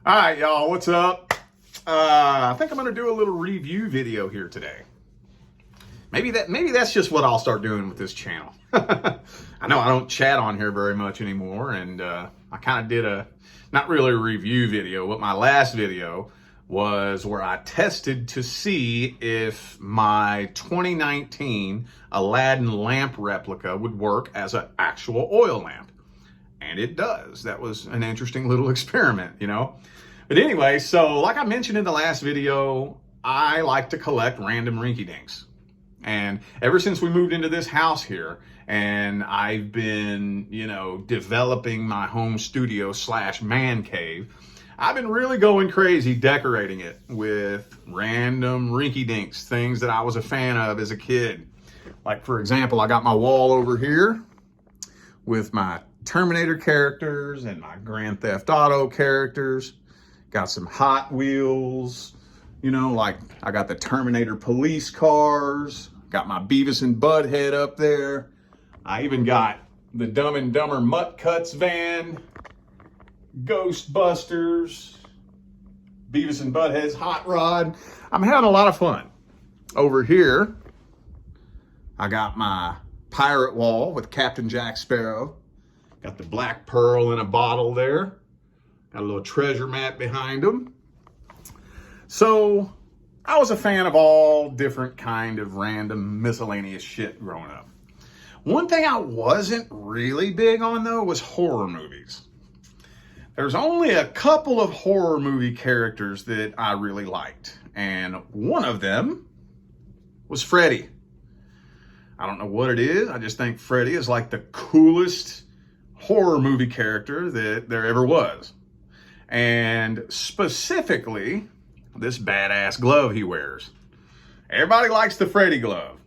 All right, y'all, what's up? I think I'm gonna do a little review video here today. Maybe that's just what I'll start doing with this channel. I know I don't chat on here very much anymore, and I kind of did not really a review video, but my last video was where I tested to see if my 2019 Aladdin lamp replica would work as an actual oil lamp. And it does. That was an interesting little experiment, you know? But anyway, so like I mentioned in the last video, I like to collect random rinky-dinks. And ever since we moved into this house here, and I've been, developing my home studio / man cave, I've been really going crazy decorating it with random rinky-dinks, things that I was a fan of as a kid. Like, for example, I got my wall over here with my Terminator characters and my Grand Theft Auto characters. Got some Hot Wheels, like I got the Terminator police cars. Got my Beavis and Butthead up there. I even got the Dumb and Dumber Mutt Cuts van, Ghostbusters, Beavis and Butthead's Hot Rod. I'm having a lot of fun. Over here, I got my pirate wall with Captain Jack Sparrow. Got the Black Pearl in a bottle there. Got a little treasure map behind them. So I was a fan of all different kind of random miscellaneous shit growing up. One thing I wasn't really big on though was horror movies. There's only a couple of horror movie characters that I really liked. And one of them was Freddy. I don't know what it is. I just think Freddy is like the coolest horror movie character that there ever was. And specifically, this badass glove he wears. Everybody likes the Freddy glove.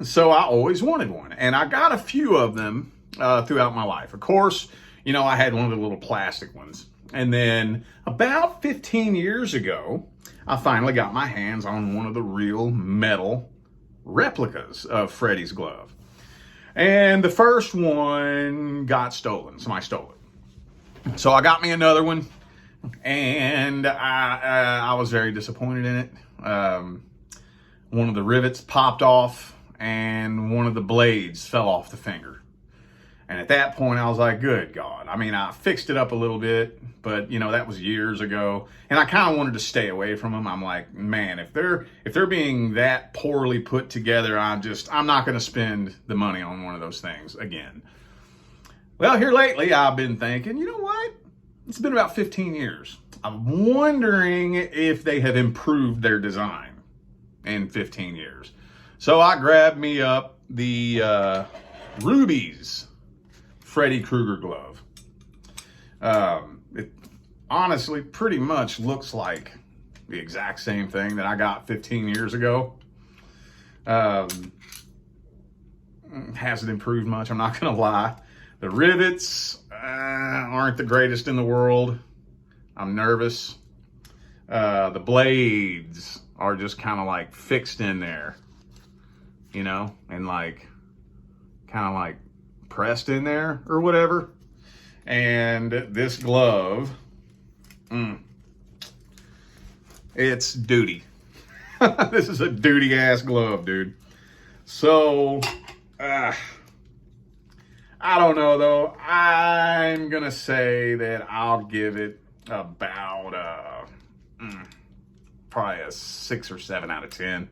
So I always wanted one. And I got a few of them throughout my life. Of course, I had one of the little plastic ones. And then about 15 years ago, I finally got my hands on one of the real metal replicas of Freddy's glove. And the first one got stolen. Somebody stole it. So I got me another one, and I was very disappointed in it. One of the rivets popped off, and one of the blades fell off the finger. And at that point, I was like, good God. I mean, I fixed it up a little bit, but that was years ago. And I kind of wanted to stay away from them. I'm like, man, if they're being that poorly put together, I'm not going to spend the money on one of those things again. Well, here lately, I've been thinking, you know what? It's been about 15 years. I'm wondering if they have improved their design in 15 years. So I grabbed me up the Rubies Freddy Krueger glove. It honestly pretty much looks like the exact same thing that I got 15 years ago. Hasn't improved much, I'm not gonna lie. The rivets aren't the greatest in the world. I'm nervous. The blades are just kind of like fixed in there, and like kind of like pressed in there or whatever. And this glove, it's duty. This is a duty ass glove, dude. So I don't know though. I'm gonna say that I'll give it about probably a 6 or 7 out of 10.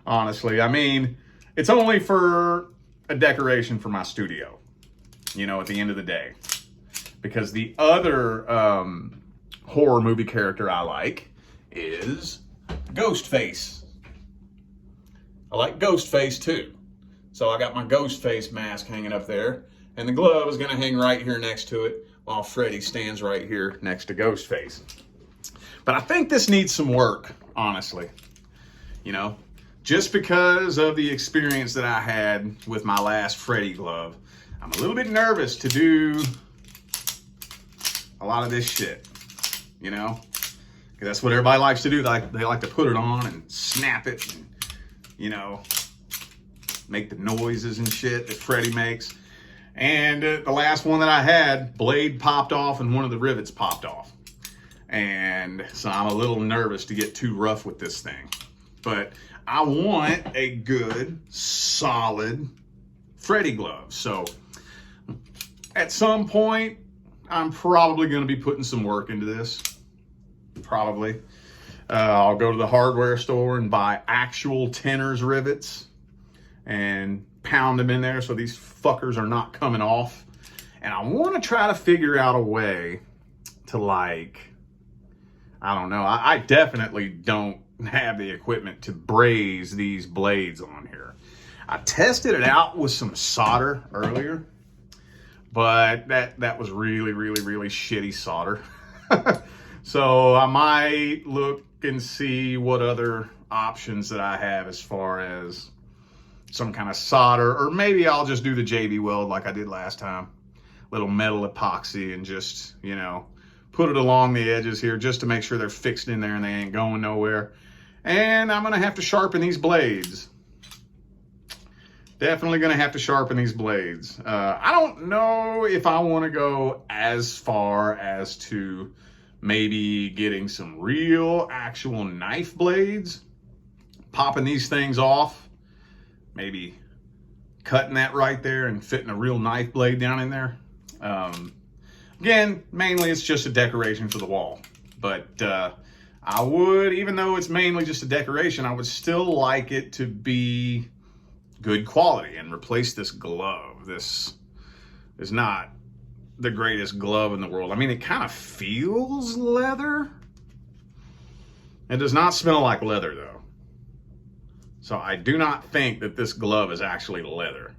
Honestly, I mean, it's only for a decoration for my studio, at the end of the day. Because the other horror movie character I like is Ghostface. I like Ghostface too. So I got my Ghostface mask hanging up there, and the glove is gonna hang right here next to it while Freddy stands right here next to Ghostface. But I think this needs some work, honestly. Just because of the experience that I had with my last Freddy glove, I'm a little bit nervous to do a lot of this shit, because that's what everybody likes to do. They like to put it on and snap it and, make the noises and shit that Freddy makes. And the last one that I had, blade popped off and one of the rivets popped off. And so I'm a little nervous to get too rough with this thing. But I want a good, solid Freddy glove. So at some point, I'm probably going to be putting some work into this. Probably. I'll go to the hardware store and buy actual Tenors rivets and pound them in there so these fuckers are not coming off. And I want to try to figure out a way to, like, I don't know. I definitely don't have the equipment to braze these blades on here. I tested it out with some solder earlier, but that was really shitty solder. So I might look and see what other options that I have as far as some kind of solder, or maybe I'll just do the JB Weld like I did last time. Little metal epoxy and just, you know, put it along the edges here just to make sure they're fixed in there and they ain't going nowhere. And I'm going to have to sharpen these blades. Definitely going to have to sharpen these blades. I don't know if I want to go as far as to maybe getting some real actual knife blades, popping these things off, maybe cutting that right there and fitting a real knife blade down in there. Again, mainly it's just a decoration for the wall, but I would, even though it's mainly just a decoration, I would still like it to be good quality and replace this glove. This is not the greatest glove in the world. I mean, it kind of feels leather. It does not smell like leather though. So I do not think that this glove is actually leather.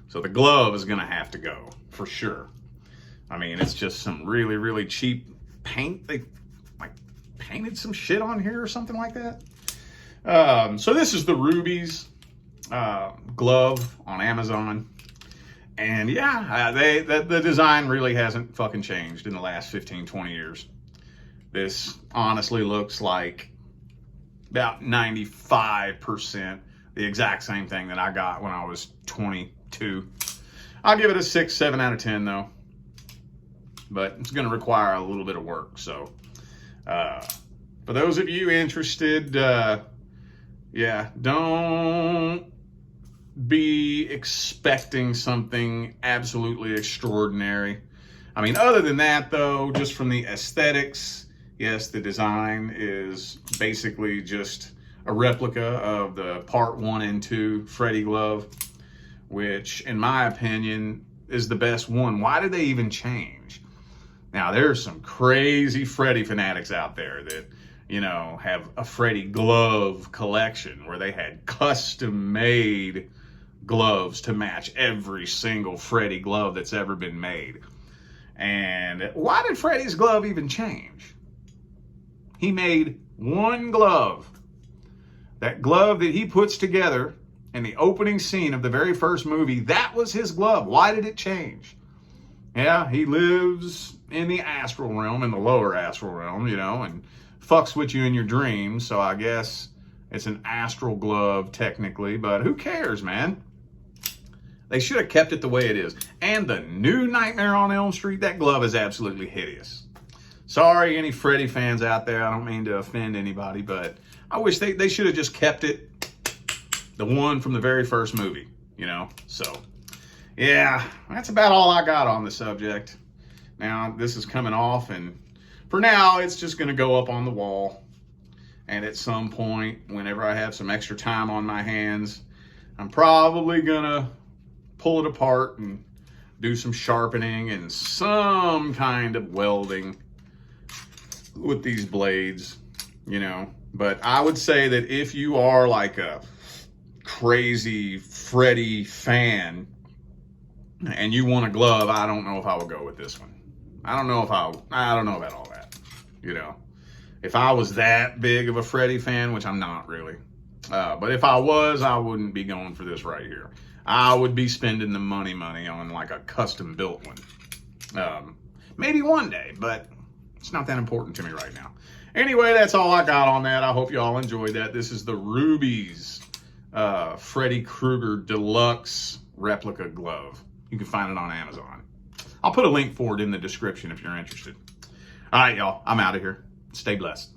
So the glove is gonna have to go for sure. I mean, it's just some really cheap paint. They like painted some shit on here or something like that. So this is the Rubies glove on Amazon. And yeah, the design really hasn't fucking changed in the last 15-20 years. This honestly looks like about 95% the exact same thing that I got when I was 22. I'll give it a 6, 7 out of 10 though. But it's going to require a little bit of work. So for those of you interested, yeah, don't be expecting something absolutely extraordinary. I mean, other than that though, just from the aesthetics, yes, the design is basically just a replica of the part 1 and 2 Freddy glove, which in my opinion is the best one. Why did they even change? Now there's some crazy Freddy fanatics out there that, you know, have a Freddy glove collection where they had custom made gloves to match every single Freddy glove that's ever been made. And why did Freddy's glove even change? He made one glove. That glove that he puts together in the opening scene of the very first movie, that was his glove. Why did it change? Yeah, he lives in the astral realm, in the lower astral realm, you know, and fucks with you in your dreams. So I guess it's an astral glove technically, but who cares, man? They should have kept it the way it is. And the new Nightmare on Elm Street, that glove is absolutely hideous. Sorry, any Freddy fans out there. I don't mean to offend anybody, but I wish they should have just kept it the one from the very first movie, you know? So, yeah, that's about all I got on the subject. Now, this is coming off, and for now, it's just going to go up on the wall. And at some point, whenever I have some extra time on my hands, I'm probably going to pull it apart and do some sharpening and some kind of welding with these blades, you know. But I would say that if you are like a crazy Freddy fan and you want a glove, I don't know if I would go with this one. I don't know about all that, you know. If I was that big of a Freddy fan, which I'm not really, but if I was, I wouldn't be going for this right here. I would be spending the money on like a custom built one. Maybe one day, but it's not that important to me right now. Anyway, that's all I got on that. I hope you all enjoyed that. This is the Rubies Freddy Krueger Deluxe Replica Glove. You can find it on Amazon. I'll put a link for it in the description if you're interested. All right, y'all. I'm out of here. Stay blessed.